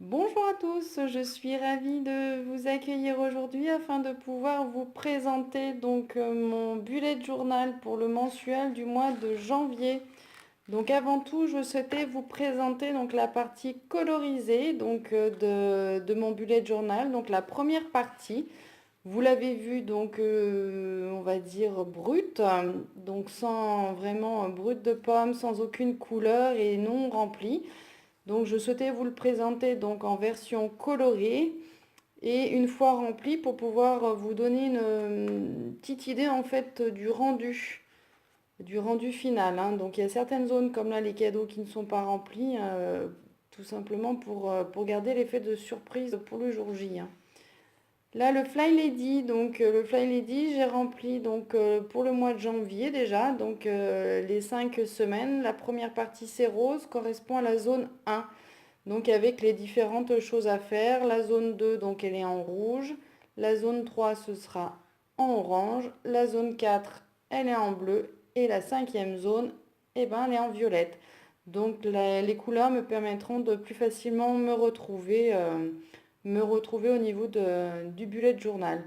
Bonjour à tous, je suis ravie de vous accueillir aujourd'hui afin de pouvoir vous présenter mon bullet journal pour le mensuel du mois de janvier. Donc avant tout, je souhaitais vous présenter la partie colorisée de mon bullet journal. Donc la première partie, vous l'avez vu on va dire brute, donc sans vraiment brute de pomme, sans aucune couleur et non remplie. Donc je souhaitais vous le présenter donc en version colorée et une fois rempli pour pouvoir vous donner une petite idée en fait du rendu final, hein. Donc il y a certaines zones comme là les cadeaux qui ne sont pas remplis, tout simplement pour garder l'effet de surprise pour le jour J, hein. Là, le Fly Lady, le Fly Lady, j'ai rempli pour le mois de janvier déjà, les 5 semaines. La première partie, c'est rose, correspond à la zone 1. Donc avec les différentes choses à faire, la zone 2, donc elle est en rouge, la zone 3, ce sera en orange, la zone 4, elle est en bleu, et la cinquième zone, eh ben, elle est en violette. Donc les couleurs me permettront de plus facilement me retrouver au niveau du bullet journal.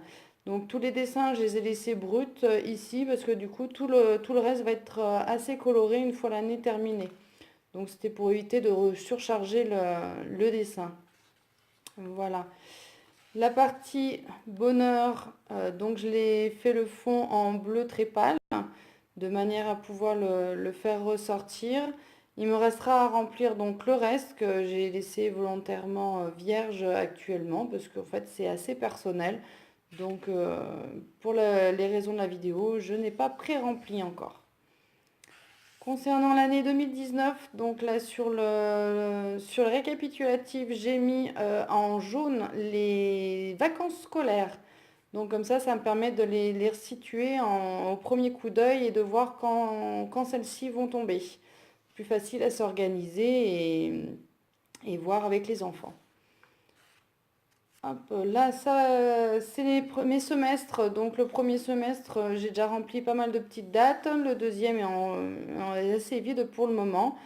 Donc tous les dessins, je les ai laissés bruts ici parce que du coup tout le reste va être assez coloré une fois l'année terminée. Donc c'était pour éviter de surcharger le dessin. Voilà. La partie bonheur, donc je l'ai fait le fond en bleu très pâle, de manière à pouvoir le faire ressortir. Il me restera à remplir donc le reste que j'ai laissé volontairement vierge actuellement, parce qu'en fait c'est assez personnel. Donc pour les raisons de la vidéo, je n'ai pas pré-rempli encore. Concernant l'année 2019, donc là sur le récapitulatif, j'ai mis en jaune les vacances scolaires. Donc comme ça me permet de les resituer au premier coup d'œil et de voir quand celles-ci vont tomber. Plus facile à s'organiser et voir avec les enfants. Hop, là, c'est les premiers semestres. Donc, le premier semestre, j'ai déjà rempli pas mal de petites dates. Le deuxième est assez vide pour le moment.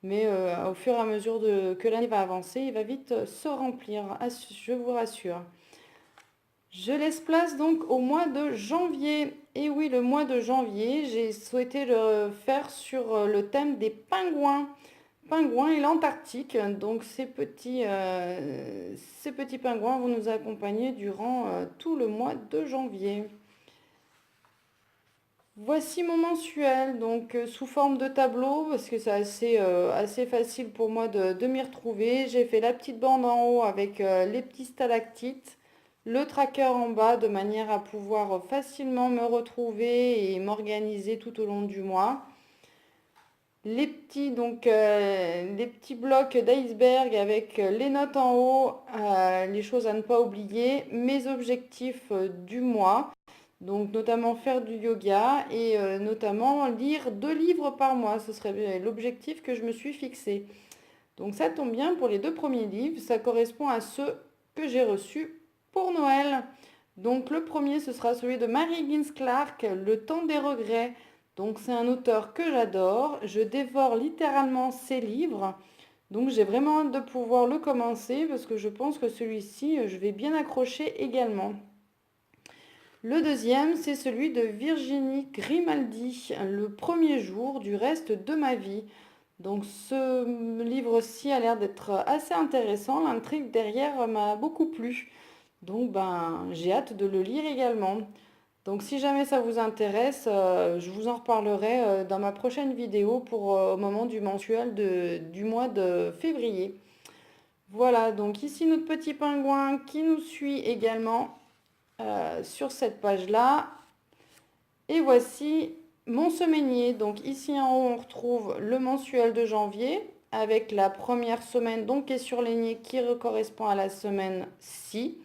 Mais au fur et à mesure que l'année va avancer, il va vite se remplir, je vous rassure. Je laisse place donc au mois de janvier. Et oui, le mois de janvier, j'ai souhaité le faire sur le thème des pingouins. Pingouins et l'Antarctique. Donc ces petits pingouins vont nous accompagner durant tout le mois de janvier. Voici mon mensuel, sous forme de tableau, parce que c'est assez facile pour moi de m'y retrouver. J'ai fait la petite bande en haut avec les petits stalactites, le tracker en bas, de manière à pouvoir facilement me retrouver et m'organiser tout au long du mois. Les petits blocs d'iceberg avec les notes en haut, les choses à ne pas oublier, mes objectifs du mois, donc notamment faire du yoga et notamment lire 2 livres par mois. Ce serait l'objectif que je me suis fixé. Donc ça tombe bien pour les 2 premiers livres, ça correspond à ceux que j'ai reçus pour Noël. Donc le premier, ce sera celui de Mary Higgins Clark, Le temps des regrets. Donc c'est un auteur que j'adore, je dévore littéralement ses livres. Donc j'ai vraiment hâte de pouvoir le commencer parce que je pense que celui-ci, je vais bien accrocher également. Le deuxième, c'est celui de Virginie Grimaldi, Le premier jour du reste de ma vie. Donc ce livre-ci a l'air d'être assez intéressant, l'intrigue derrière m'a beaucoup plu. Donc j'ai hâte de le lire également. Donc si jamais ça vous intéresse, je vous en reparlerai dans ma prochaine vidéo au moment du mensuel du mois de février. Voilà, donc ici notre petit pingouin qui nous suit également sur cette page-là. Et voici mon semainier. Donc ici en haut, on retrouve le mensuel de janvier avec la première semaine donc qui est surlignée qui correspond à la semaine 6.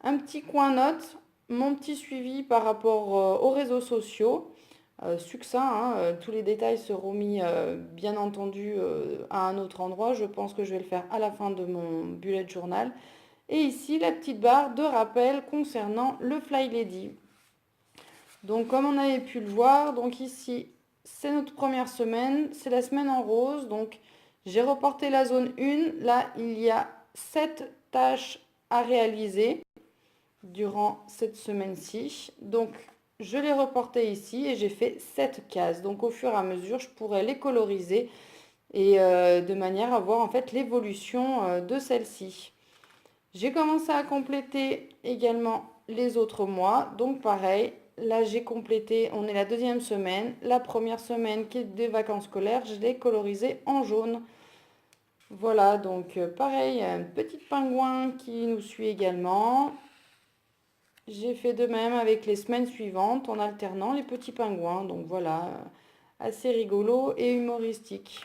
Un petit coin note, mon petit suivi par rapport aux réseaux sociaux. Succinct, hein, tous les détails seront mis bien entendu à un autre endroit. Je pense que je vais le faire à la fin de mon bullet journal. Et ici, la petite barre de rappel concernant le Fly Lady. Donc comme on avait pu le voir, donc ici, c'est notre première semaine, c'est la semaine en rose. Donc j'ai reporté la zone 1. Là, il y a 7 tâches à réaliser durant cette semaine-ci. Donc, je l'ai reporté ici et j'ai fait 7 cases. Donc, au fur et à mesure, je pourrais les coloriser et de manière à voir en fait l'évolution de celle-ci. J'ai commencé à compléter également les autres mois. Donc, pareil, là, j'ai complété, on est la deuxième semaine. La première semaine qui est des vacances scolaires, je l'ai colorisée en jaune. Voilà, donc pareil, un petit pingouin qui nous suit également. J'ai fait de même avec les semaines suivantes en alternant les petits pingouins. Donc voilà, assez rigolo et humoristique.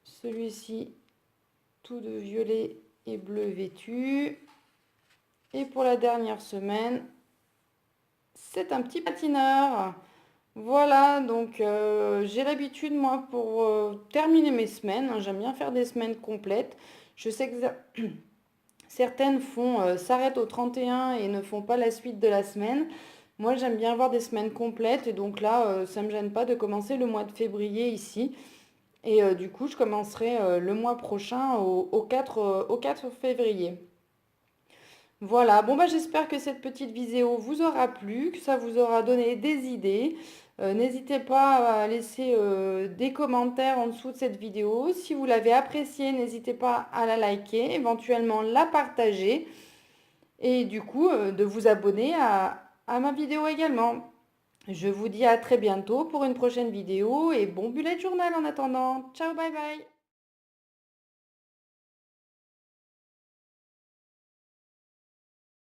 Celui-ci, tout de violet et bleu vêtu. Et pour la dernière semaine, c'est un petit patineur. Voilà, donc j'ai l'habitude, moi, pour terminer mes semaines, hein, j'aime bien faire des semaines complètes. Je sais que certaines s'arrêtent au 31 et ne font pas la suite de la semaine. Moi, j'aime bien avoir des semaines complètes et donc là, ça ne me gêne pas de commencer le mois de février ici. Et du coup, je commencerai le mois prochain au 4 février. Voilà, bon bah j'espère que cette petite vidéo vous aura plu, que ça vous aura donné des idées. N'hésitez pas à laisser des commentaires en dessous de cette vidéo. Si vous l'avez appréciée, n'hésitez pas à la liker, éventuellement la partager et du coup de vous abonner à ma vidéo également. Je vous dis à très bientôt pour une prochaine vidéo et bon bullet journal en attendant. Ciao, bye bye!